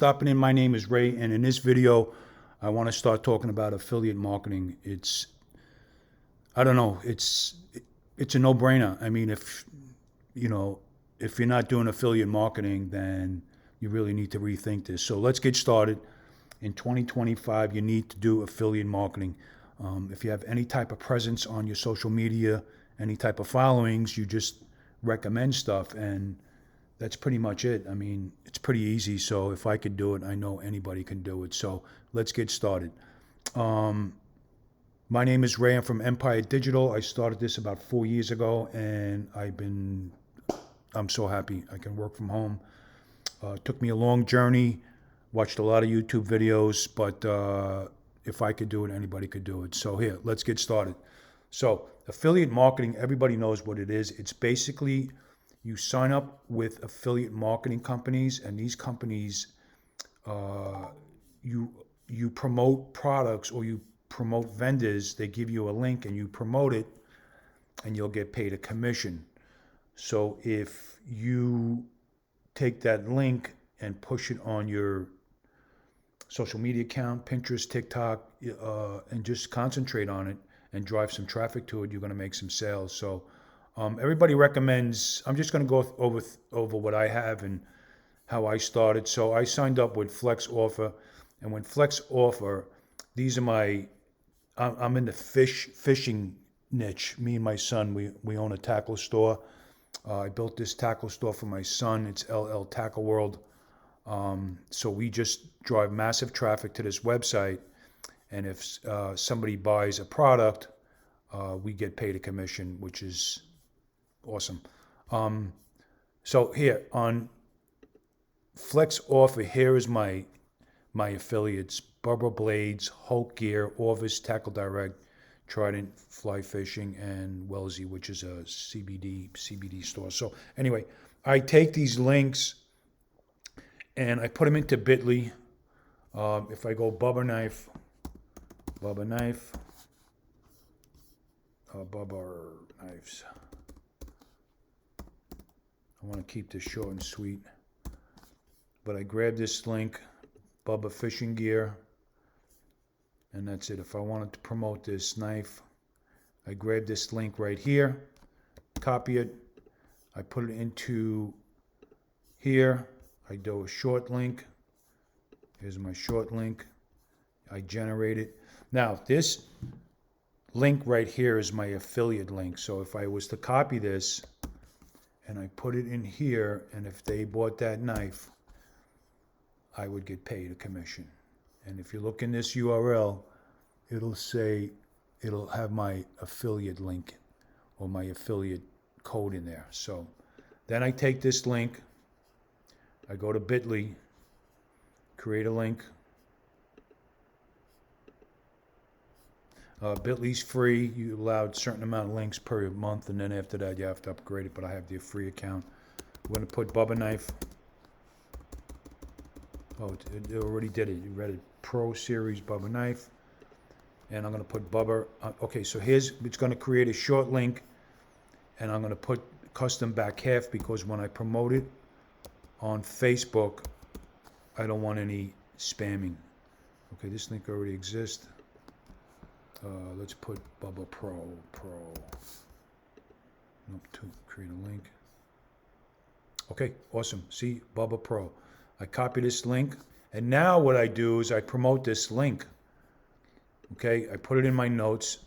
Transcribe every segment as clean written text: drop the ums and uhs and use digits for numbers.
Stopping in, my name is Ray, and in this video, I want to start talking about affiliate marketing. I don't know, it's a no-brainer. I mean, if you're not doing affiliate marketing, then you really need to rethink this. So let's get started. In 2025, you need to do affiliate marketing. If you have any type of presence on your social media, any type of followings, you just recommend stuff, and that's pretty much it. I mean, it's pretty easy. So if I could do it, I know anybody can do it. So let's get started. My name is Ray. I'm from Empire Digital. I started this about 4 years ago, and I'm so happy I can work from home. It took me a long journey, watched a lot of YouTube videos, but if I could do it, anybody could do it. So here, let's get started. So affiliate marketing, everybody knows what it is. It's basically you sign up with affiliate marketing companies, and these companies, you promote products or you promote vendors. They give you a link and you promote it, and you'll get paid a commission. So if you take that link and push it on your social media account, Pinterest, TikTok, and just concentrate on it and drive some traffic to it, you're going to make some sales. So everybody recommends, I'm just going to go over what I have and how I started. So I signed up with FlexOffer, and when FlexOffer, these are I'm in the fishing niche. Me and my son, we own a tackle store. I built this tackle store for my son. It's LL Tackle World. So we just drive massive traffic to this website, and if somebody buys a product, we get paid a commission, which is awesome. So here on FlexOffer, here is my affiliates: Barbara Blades, Hulk Gear, Orvis, Tackle Direct, Trident Fly Fishing, and Wellesley, which is a CBD store. So anyway, I take these links and I put them into Bitly. If I go Bubba Knives, I want to keep this short and sweet, but I grab this link, Bubba Fishing Gear, and that's it. If I wanted to promote this knife, I grab this link right here, copy it, I put it into here, I do a short link. Here's my short link. I generate it. Now, this link right here is my affiliate link. So if I was to copy this and I put it in here, and if they bought that knife, I would get paid a commission. And if you look in this URL, it'll have my affiliate link or my affiliate code in there. So then I take this link, I go to Bitly, create a link. Bitly's free. You allowed a certain amount of links per month, and then after that you have to upgrade it, but I have the free account. I'm going to put Bubba Knife. Oh, it already did it. You read it. Pro Series Bubba Knife. And I'm going to put Bubba. Okay, so it's going to create a short link, and I'm going to put custom back half, because when I promote it on Facebook, I don't want any spamming. Okay, this link already exists. Let's put Bubba Pro. Nope, to create a link. Okay, awesome. See, Bubba Pro. I copy this link, and now what I do is I promote this link. Okay, I put it in my notes,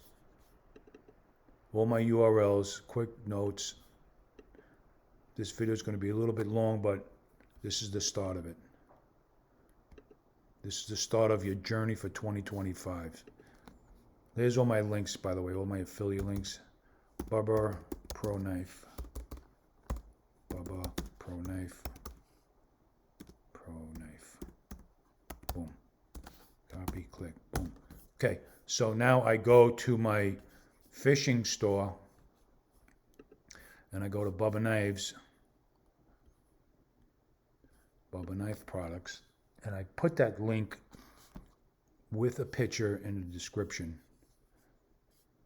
all my URLs, quick notes. This video is going to be a little bit long, but this is the start of it. This is the start of your journey for 2025. There's all my links, by the way, all my affiliate links. Bubba Pro Knife. Bubba Pro Knife. Pro Knife. Boom. Copy, click, boom. Okay, so now I go to my fishing store, and I go to Bubba Knives, Bubba Knife Products, and I put that link with a picture in the description.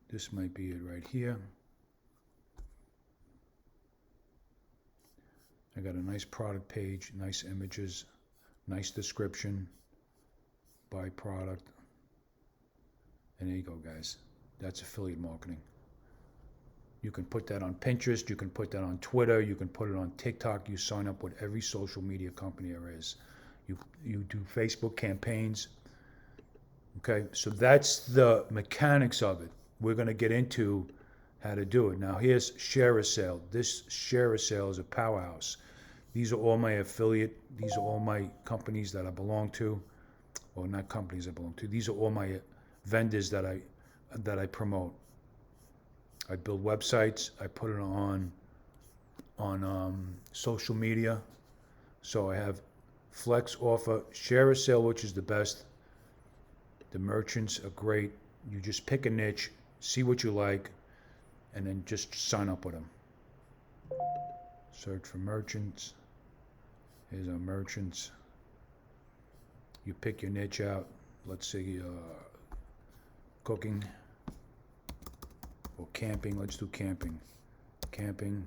This might be it right here. I got a nice product page, nice images, Nice description. Buy product. And there you go, guys. That's affiliate marketing. You can put that on Pinterest. You can put that on Twitter. You can put it on TikTok. You sign up with every social media company there is. You do Facebook campaigns. Okay, so that's the mechanics of it. We're going to get into how to do it. Now, here's share a sale. This share a sale is a powerhouse. These are all my affiliate. These are all my companies that I belong to. Well, not companies I belong to. These are all my vendors that I promote. I build websites. I put it on social media. So I have Flex Offer, Share a Sale, which is the best. The merchants are great. You just pick a niche, see what you like, and then just sign up with them. Search for merchants. Here's our merchants. You pick your niche out. Let's say cooking or camping. Let's do camping. Camping,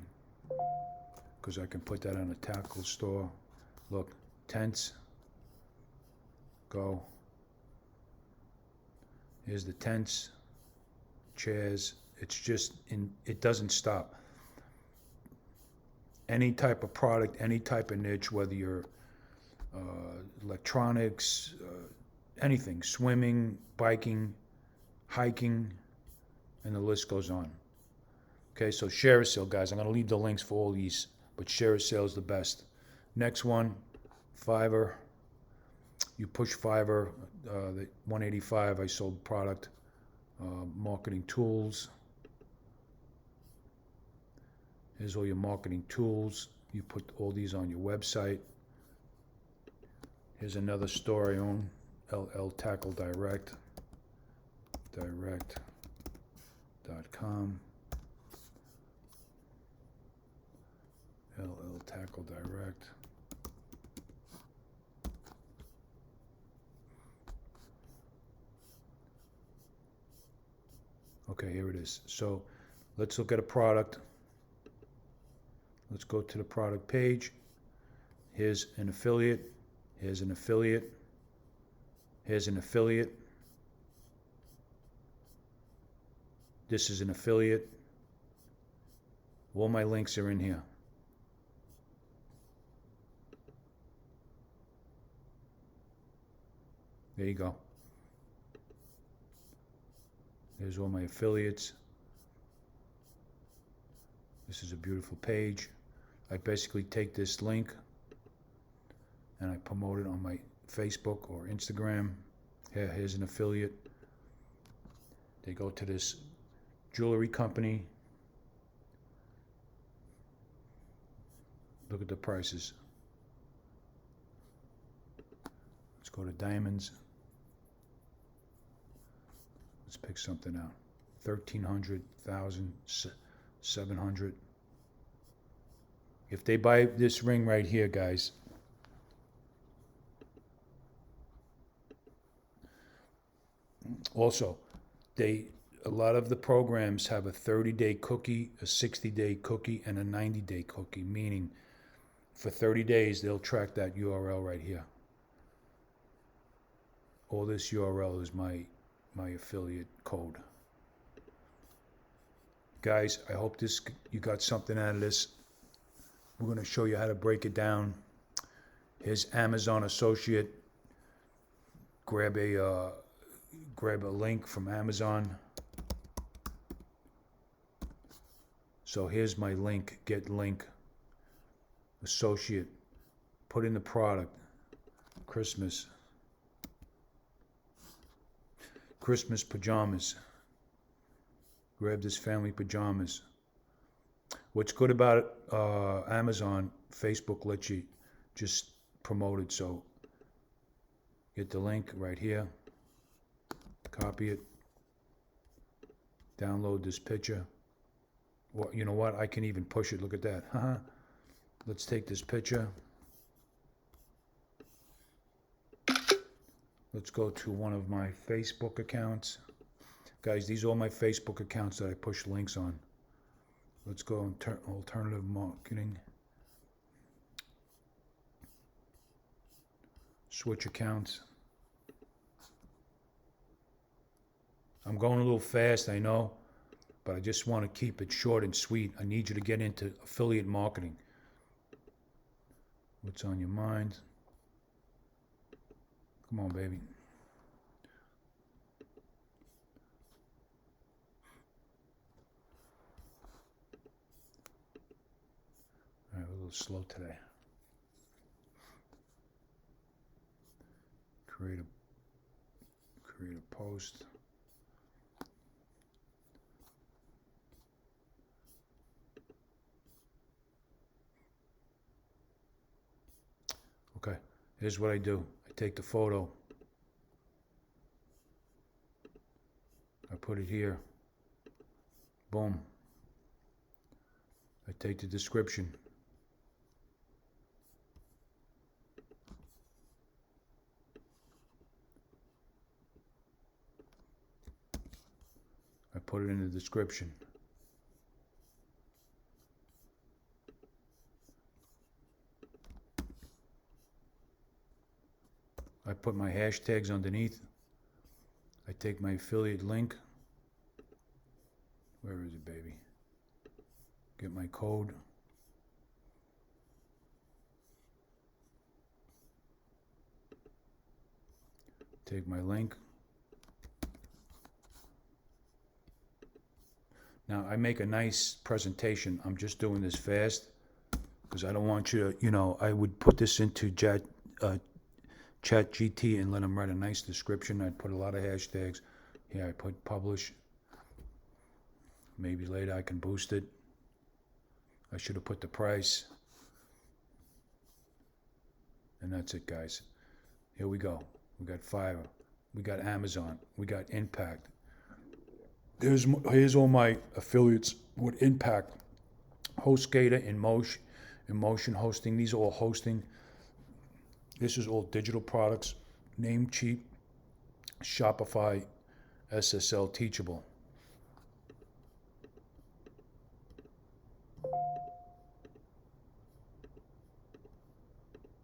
because I can put that on a tackle store. Look, tents. Go. Here's the tents, chairs. It's just it doesn't stop. Any type of product, any type of niche, whether you're electronics, anything, swimming, biking, hiking, and the list goes on. Okay, so share a sale, guys. I'm going to leave the links for all these, but share a sale is the best. Next one, Fiverr. You push Fiverr, the 185, I sold product, marketing tools. Here's all your marketing tools. You put all these on your website. Here's another store I own, LL Tackle Direct, direct.com. LL Tackle Direct. Okay, here it is. So let's look at a product. Let's go to the product page. Here's an affiliate. Here's an affiliate. Here's an affiliate. This is an affiliate. All my links are in here. There you go. There's all my affiliates. This is a beautiful page. I basically take this link and I promote it on my Facebook or Instagram. Here's an affiliate. They go to this jewelry company. Look at the prices. Let's go to diamonds. Let's pick something out. 1,300, 1,000, 700. If they buy this ring right here, guys, also, a lot of the programs have a 30-day cookie, a 60-day cookie, and a 90-day cookie, meaning for 30 days, they'll track that URL right here. All this URL is my affiliate code. Guys, I hope you got something out of this. We're going to show you how to break it down. Here's Amazon Associate. Grab a link from Amazon. So here's my link, get link, associate, put in the product, Christmas pajamas. Grab this family pajamas. What's good about Amazon, Facebook lets you just promote it. So get the link right here, copy it, download this picture. Well, you know what? I can even push it. Look at that. Let's take this picture. Let's go to one of my Facebook accounts. Guys, these are all my Facebook accounts that I push links on. Let's go on alternative marketing. Switch accounts. I'm going a little fast, I know, but I just want to keep it short and sweet. I need you to get into affiliate marketing. What's on your mind? Come on, baby. All right, we're a little slow today. Create a post. Okay, here's what I do. I take the photo. I put it here. Boom. I take the description. I put it in the description. I put my hashtags underneath. I take my affiliate link. Where is it, baby? Get my code. Take my link. Now, I make a nice presentation. I'm just doing this fast because I don't want you to, I would put this into ChatGPT and let them write a nice description. I'd put a lot of hashtags. Here, I put publish. Maybe later I can boost it. I should have put the price. And that's it, guys. Here we go. We got Fiverr. We got Amazon. We got Impact. Here's all my affiliates with Impact. HostGator, Emotion Hosting. These are all hosting. This is all digital products. Namecheap, Shopify, SSL Teachable.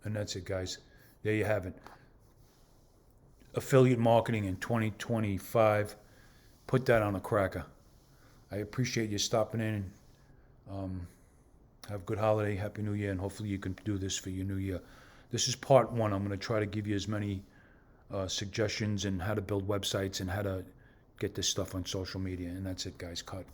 And that's it, guys. There you have it. Affiliate marketing in 2025. Put that on a cracker. I appreciate you stopping in. Have a good holiday, Happy New Year, and hopefully you can do this for your new year. This is part one. I'm going to try to give you as many suggestions and how to build websites and how to get this stuff on social media. And that's it, guys. Cut.